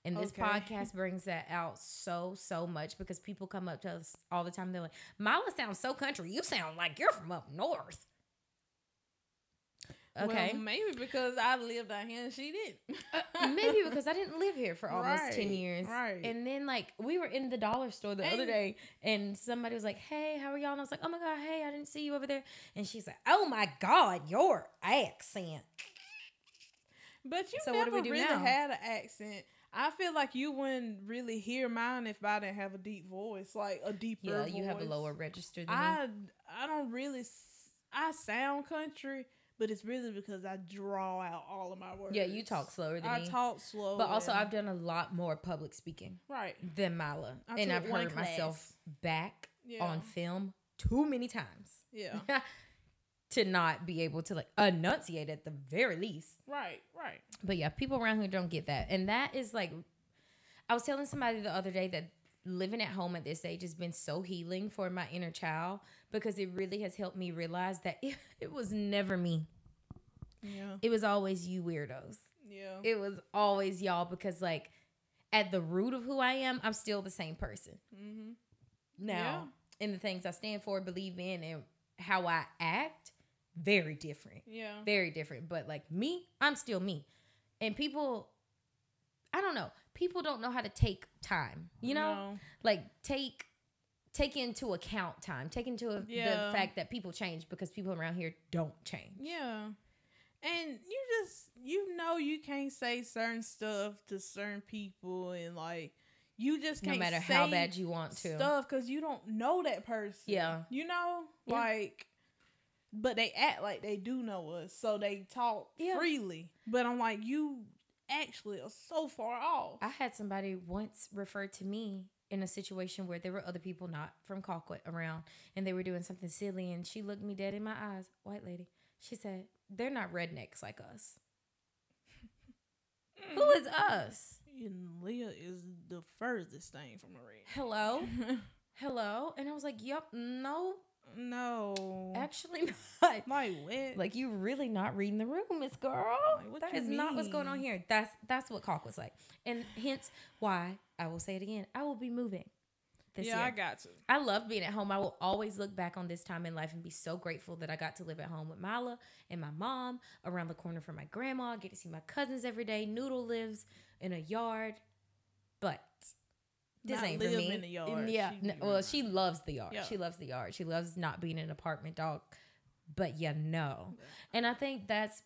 and this podcast brings that out so much because people come up to us all the time. They're like, "Mila sounds so country. You sound like you're from up north." Okay. Well, maybe because I lived out here and she didn't. Maybe because I didn't live here for almost 10 years. Right. And then, like, we were in the dollar store the other day and somebody was like, hey, how are y'all? And I was like, oh my God, hey, I didn't see you over there. And she's like, oh my God, your accent. But you never really had an accent. I feel like you wouldn't really hear mine if I didn't have a deep voice, like a deeper voice. Yeah, you have a lower register than me. I don't really, I sound country. But it's really because I draw out all of my words. Yeah, you talk slower than me. I talk slow. But also, I've done a lot more public speaking than Mila. And I've heard myself back on film too many times. Yeah. To not be able to, like, enunciate at the very least. Right. But yeah, people around here don't get that. And that is, like, I was telling somebody the other day that living at home at this age has been so healing for my inner child because it really has helped me realize that it was never me. Yeah. It was always you weirdos. Yeah. It was always y'all because, like, at the root of who I am, I'm still the same person. Mm-hmm. Now, in the things I stand for, believe in, and how I act, very different. Yeah. Very different. But, like, me, I'm still me. And people, I don't know. People don't know how to take time, you know? No. Like, take into account time. Take into the fact that people change because people around here don't change. Yeah. And you can't say certain stuff to certain people and, like, you just can't no matter say how bad you want to stuff because you don't know that person. Yeah. You know? Yeah. Like, but they act like they do know us, so they talk freely. But I'm like, you actually are so far off. I had somebody once refer to me in a situation where there were other people not from Colquitt around and they were doing something silly and she looked me dead in my eyes, white lady. She said, they're not rednecks like us. Who is us? And Leah is the furthest thing from a redneck. Hello? And I was like, yep, no. Actually not. Like what? Like you really not reading the room, Miss Girl. Like, that is not what's going on here. That's what Colquitt's like. And hence why, I will say it again, I will be moving this year. I got to. I love being at home. I will always look back on this time in life and be so grateful that I got to live at home with Mila and my mom, around the corner from my grandma, get to see my cousins every day. Noodle lives in a yard, but this not ain't for me. In the yard. Yeah. She loves the yard. Yeah. She loves the yard. She loves not being an apartment dog. But no. And I think that's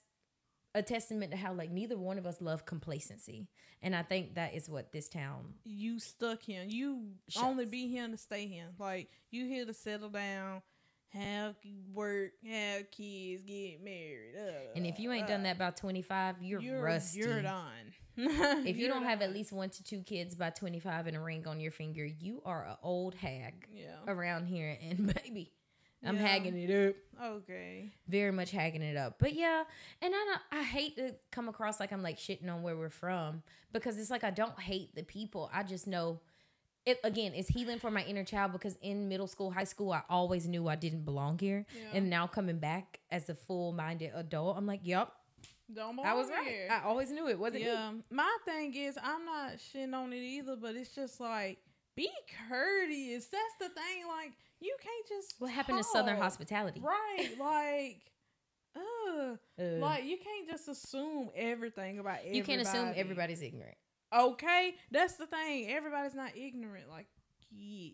a testament to how, like, neither one of us love complacency. And I think that is what this town... You stuck here. You only be here to stay here. Like, you here to settle down, have work, have kids, get married. And if you ain't done that by 25, you're rusty. You're done. If you don't have at least 1 to 2 kids by 25 and a ring on your finger, you are an old hag around here. And baby, I'm hagging it up. Okay. Very much hagging it up. But yeah, and I hate to come across like I'm like shitting on where we're from, because it's like I don't hate the people. I just know it, again, it's healing for my inner child, because in middle school, high school, I always knew I didn't belong here. Yeah. And now coming back as a full-minded adult, I'm like, yep. I was right. Here. I always knew it wasn't me. My thing is, I'm not shitting on it either, but it's just like, be courteous. That's the thing. Like, you can't just What happened to Southern hospitality? Right. Like, like, you can't just assume everything about everybody. You can't assume everybody's ignorant. Okay? That's the thing. Everybody's not ignorant. Like, yeah.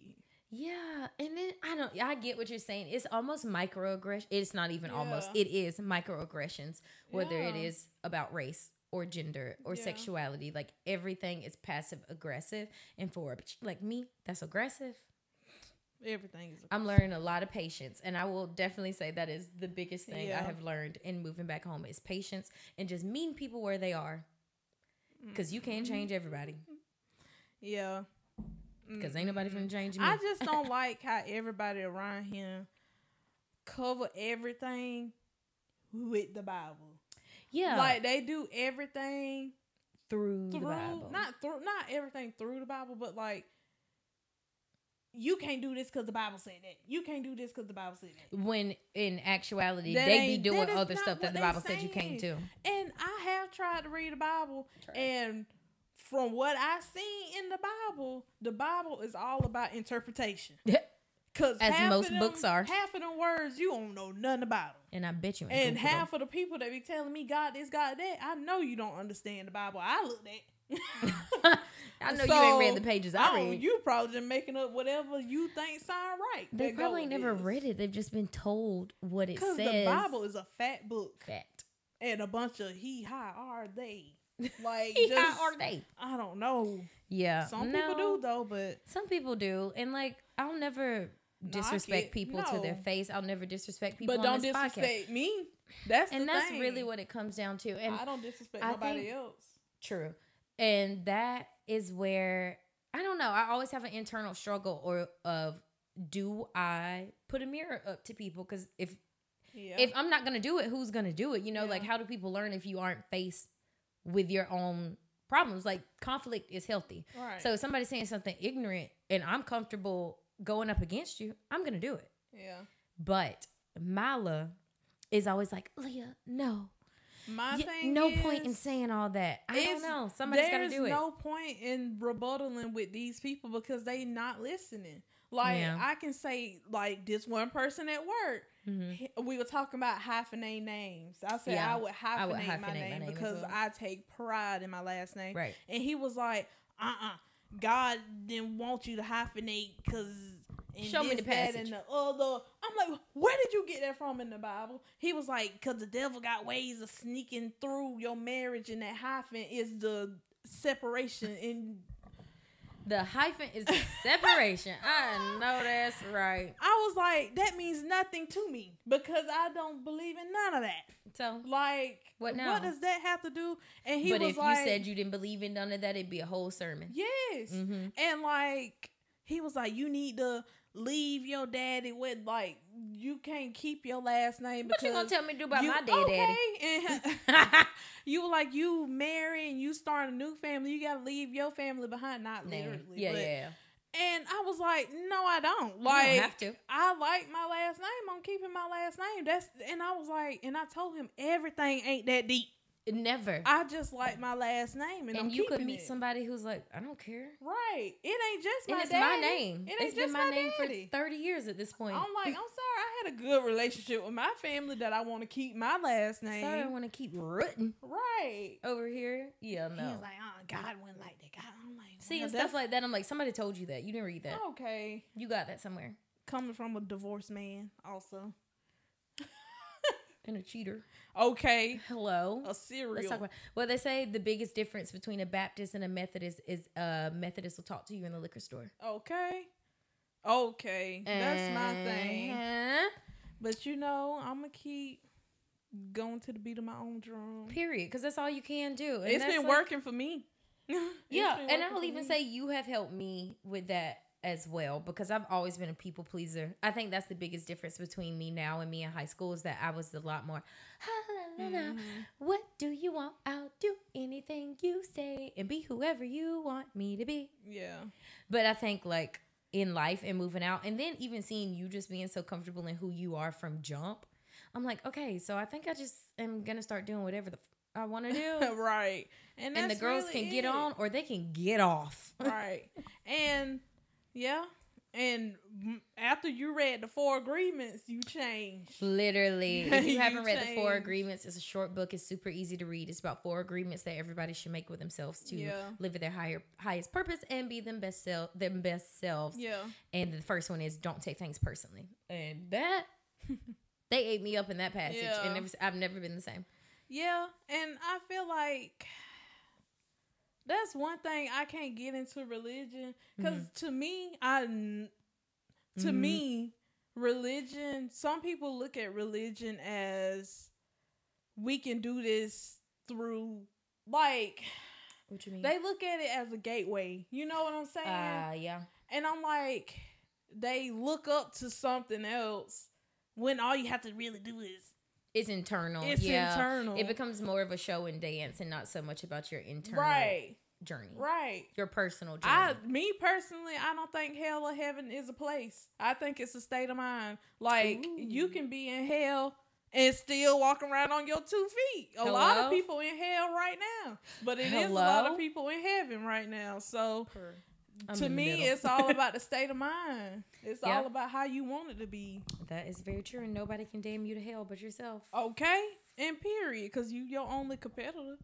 Yeah, and then I get what you're saying. It's almost microaggression. It's not even almost. It is microaggressions, whether it is about race or gender or sexuality. Like, everything is passive aggressive, and for like me, that's aggressive. Everything is aggressive. I'm learning a lot of patience, and I will definitely say that is the biggest thing I have learned in moving back home is patience and just meeting people where they are, because you can't change everybody. Yeah. Because ain't nobody finna change me. I just don't like how everybody around here cover everything with the Bible. Yeah. Like, they do everything through the Bible. Not everything through the Bible, but like, you can't do this because the Bible said that. You can't do this because the Bible said that. When in actuality, they be doing other stuff that the Bible said you can't do. And I have tried to read the Bible, and from what I seen in the Bible is all about interpretation. Cause as most books are. Half of them words you don't know nothing about them. And I bet you. And half of the people that be telling me God this, God that, I know you don't understand the Bible. I looked at. I know you ain't read the pages I read. You probably just making up whatever you think sound right. They probably never read it. They've just been told what it says. Because the Bible is a fat book. Fact. And a bunch of are they. Like, how are they? I don't know. Yeah. Some people do though, but some people do. And like, I'll never disrespect people to their face. I'll never disrespect people on this podcast. But don't disrespect me. That's really what it comes down to. And I don't disrespect nobody else. True. And that is where, I don't know, I always have an internal struggle of do I put a mirror up to people? Because if I'm not going to do it, who's going to do it? You know, like, how do people learn if you aren't faced with your own problems? Like, conflict is healthy. Right. So if somebody's saying something ignorant and I'm comfortable going up against you, I'm going to do it. Yeah. But Mala is always like, Leah, no. My thing no point in saying all that. I don't know. Somebody's got to do it. There's no point in rebuttaling with these people because they not listening. Like, I can say, like, this one person at work, we were talking about hyphenate names. I said I would hyphenate my name because I take pride in my last name. Right. And he was like, God didn't want you to hyphenate because... Show me the passage. And the other. I'm like, where did you get that from in the Bible? He was like, because the devil got ways of sneaking through your marriage, and that hyphen is the separation in... The hyphen is the separation. I know that's right. I was like, that means nothing to me because I don't believe in none of that. So, like, what now? What does that have to do? And he was like... But if you said you didn't believe in none of that, it'd be a whole sermon. Yes. Mm-hmm. And, like, he was like, you need to leave your daddy with, like, you can't keep your last name because... What you gonna tell me to do about my daddy? And you were like, you marry and you start a new family, you gotta leave your family behind. Not literally. Yeah. And I was like, no, I don't. Like, you don't have to. I like my last name. I'm keeping my last name. And I was like, and I told him everything ain't that deep. Never. I just like my last name, and you could meet somebody who's like, I don't care. Right. It ain't just my daddy. It's my name. It's been my name for 30 years at this point. I'm like, I'm sorry. I had a good relationship with my family that I want to keep my last name. Sorry, I want to keep rooting. Right. Over here. Yeah, no. He was like, God wouldn't like that. God, I'm like, see, and stuff like that. I'm like, somebody told you that. You didn't read that. Okay. You got that somewhere. Coming from a divorced man, also. And a cheater. Okay. Hello. A cereal. Let's talk about... Well, they say the biggest difference between a Baptist and a Methodist is Methodist will talk to you in the liquor store. Okay. That's my thing. But, you know, I'm going to keep going to the beat of my own drum. Period. Because that's all you can do. And it's been working for me. Yeah. And I'll even say you have helped me with that as well, because I've always been a people pleaser. I think that's the biggest difference between me now and me in high school, is that I was a lot more, what do you want? I'll do anything you say and be whoever you want me to be. Yeah. But I think like in life and moving out, and then even seeing you just being so comfortable in who you are from jump, I'm like, okay, so I think I just am going to start doing whatever I want to do. Right. And the girls really can get on or they can get off. Right. And yeah. And after you read the 4 agreements, you changed. Literally. If you haven't read the 4 agreements, it's a short book. It's super easy to read. It's about 4 agreements that everybody should make with themselves to live at their highest purpose and be them best selves. Yeah. And the first one is don't take things personally. And that, they ate me up in that passage. Yeah. And I've never been the same. Yeah. And I feel like that's one thing I can't get into religion, because to me, religion, some people look at religion as we can do this through, like, what you mean? They look at it as a gateway. You know what I'm saying? Yeah. And I'm like, they look up to something else when all you have to really do is it's internal. It's internal. It becomes more of a show and dance and not so much about your internal journey. Right. Your personal journey. Me personally, I don't think hell or heaven is a place. I think it's a state of mind. Like, you can be in hell and still walk around on your 2 feet. A lot of people in hell right now. But it is a lot of people in heaven right now. So to me, it's all about the state of mind. It's all about how you want it to be. That is very true. And nobody can damn you to hell but yourself. Okay. And period. Because you your only competitor.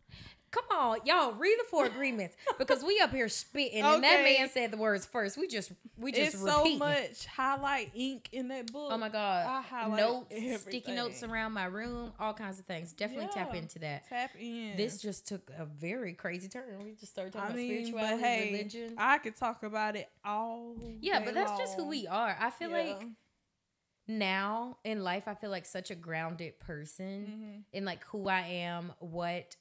Come on, y'all, read the 4 agreements, because we up here spitting, and that man said the words first. We just it's repeating. So much highlight ink in that book. Oh my God. Notes, sticky notes around my room, all kinds of things. Definitely tap into that. Tap in. This just took a very crazy turn. We just started talking about spirituality, but religion. I could talk about it all day but that's just who we are. I feel like now in life, I feel like such a grounded person in like who I am, what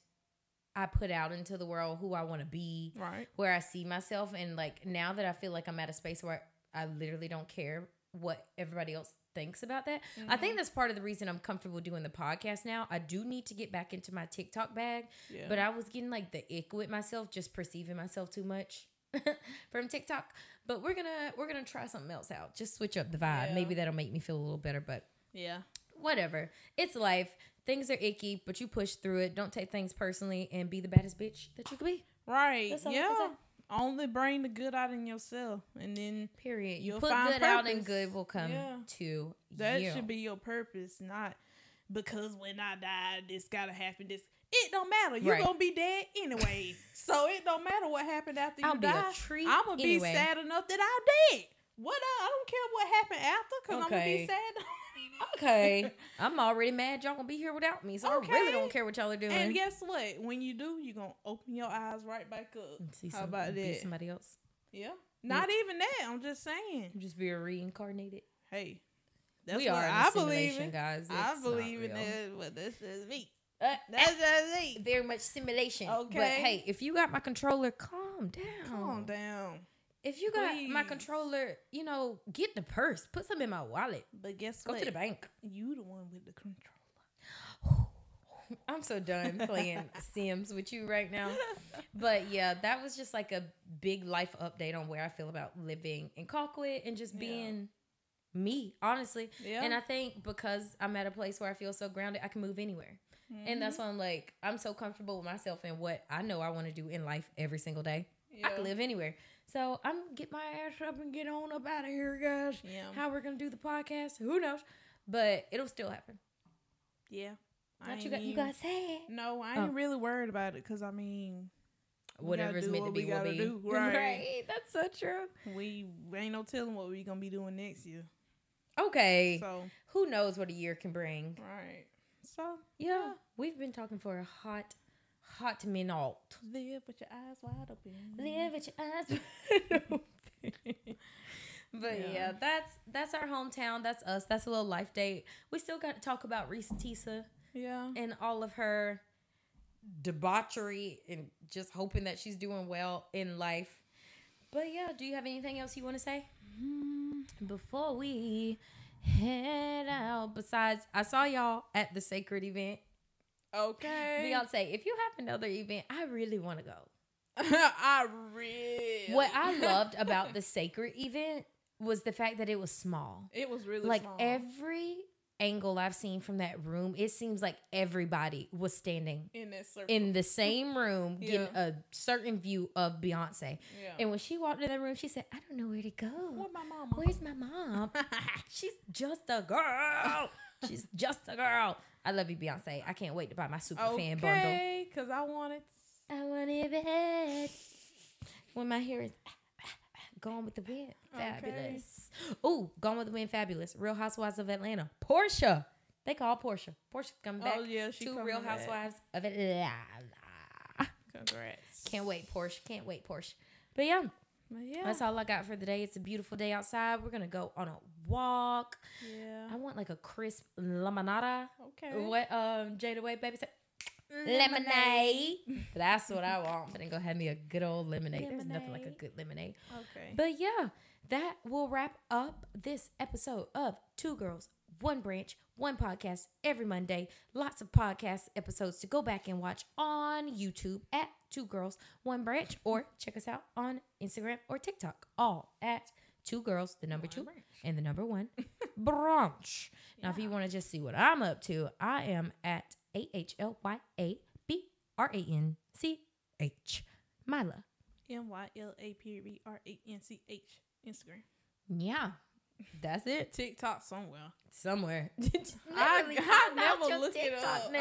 I put out into the world, who I want to be, where I see myself. And like now that I feel like I'm at a space where I literally don't care what everybody else thinks about that. I think that's part of the reason I'm comfortable doing the podcast now. I do need to get back into my TikTok bag, but I was getting like the ick with myself, just perceiving myself too much from TikTok. But we're gonna try something else out. Just switch up the vibe. Maybe that'll make me feel a little better. But whatever. It's life. Things are icky, but you push through it. Don't take things personally and be the baddest bitch that you can be. Right. Only bring the good out in yourself, and then period. You put good out and good will come to you. That should be your purpose, not because when I die, this gotta happen. It don't matter. You're gonna be dead anyway. So it don't matter what happened after you die. I'm gonna be sad enough that I'm dead. What? I don't care what happened after, because I'm gonna be sad. Okay. I'm already mad y'all gonna be here without me, so I really don't care what y'all are doing. And guess what? When you do, you're gonna open your eyes right back up. How about that? Be somebody else. Yeah. Not even that. I'm just saying. Just be a reincarnated. Hey. That's what I believe in, guys. I believe in that, but that's just me. That's just me. Very much simulation. Okay. But hey, if you got my controller, calm down. Calm down. If you got my controller, get the purse. Put some in my wallet. But guess what? Go to the bank. You the one with the controller. I'm so done playing Sims with you right now. But yeah, that was just like a big life update on where I feel about living in Colquitt and just being me, honestly. Yeah. And I think because I'm at a place where I feel so grounded, I can move anywhere. And that's why I'm like, I'm so comfortable with myself and what I know I want to do in life every single day. Yeah. I can live anywhere. So I'm gonna get my ass up and get on up out of here, guys. Yeah. How we're gonna do the podcast, who knows? But it'll still happen. Yeah. You got sad. No, I ain't really worried about it, because whatever's meant to be will be. Do, right. Right. That's so true. We ain't no telling what we gonna be doing next year. Okay. So who knows what a year can bring? Right. So yeah. We've been talking for a hot minute. Live with your eyes wide open. Live with your eyes wide open. But yeah, that's our hometown. That's us. That's a little life date. We still got to talk about ReesaTeesa. Yeah. And all of her debauchery and just hoping that she's doing well in life. But yeah, do you have anything else you want to say before we head out? Besides, I saw y'all at the Sacred event. Okay. Beyonce, if you have another event, I really want to go. What I loved about the Sacred event was the fact that it was small. It was really like small. Every angle I've seen from that room, it seems like everybody was standing in that circle, in the same room, getting a certain view of Beyonce. Yeah. And when she walked in that room, she said, "I don't know where to go. Where's my mama? Where's my mom? She's just a girl. She's just a girl." I love you, Beyonce. I can't wait to buy my super fan bundle. Okay, because I want it bad. When my hair is Gone with the Wind. Fabulous. Ooh, Gone with the Wind. Fabulous. Real Housewives of Atlanta. Portia. They call Portia. Portia's coming back. Oh, yeah. She to Real Housewives of Atlanta. Congrats. Can't wait, Portia. Can't wait, Portia. But yeah. That's all I got for the day. It's a beautiful day outside. We're going to go on a walk. Yeah. I want like a crisp limonada. Okay. What Jada Wade baby said? Lemonade. That's what I want. I'm gonna go have me a good old lemonade. There's nothing like a good lemonade. Okay. But yeah, that will wrap up this episode of Two Girls, One Branch, One Podcast every Monday. Lots of podcast episodes to go back and watch on YouTube at Two Girls, One Branch, or check us out on Instagram or TikTok, all at Two Girls, the number 2 and the number 1 branch. Now, if you want to just see what I'm up to, I am at AHLYABRANCH. Myla. MYLAPBRANCH. Instagram. Yeah. That's it. TikTok somewhere. I never look it up.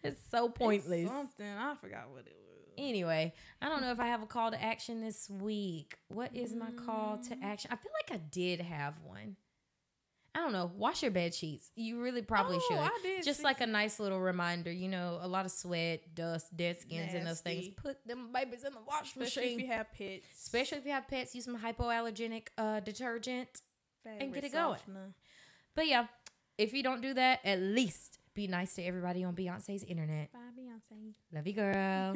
It's so pointless. It's something. I forgot what it was. Anyway, I don't know if I have a call to action this week. What is my call to action? I feel like I did have one. I don't know. Wash your bed sheets. You really probably should. I did. Just like a nice little reminder. You know, a lot of sweat, dust, dead skins, and those things. Put them babies in the wash machine. Especially if you have pets. Especially if you have pets. Use some hypoallergenic detergent and get it going. But yeah, if you don't do that, at least be nice to everybody on Beyonce's internet. Bye, Beyonce. Love you, girl.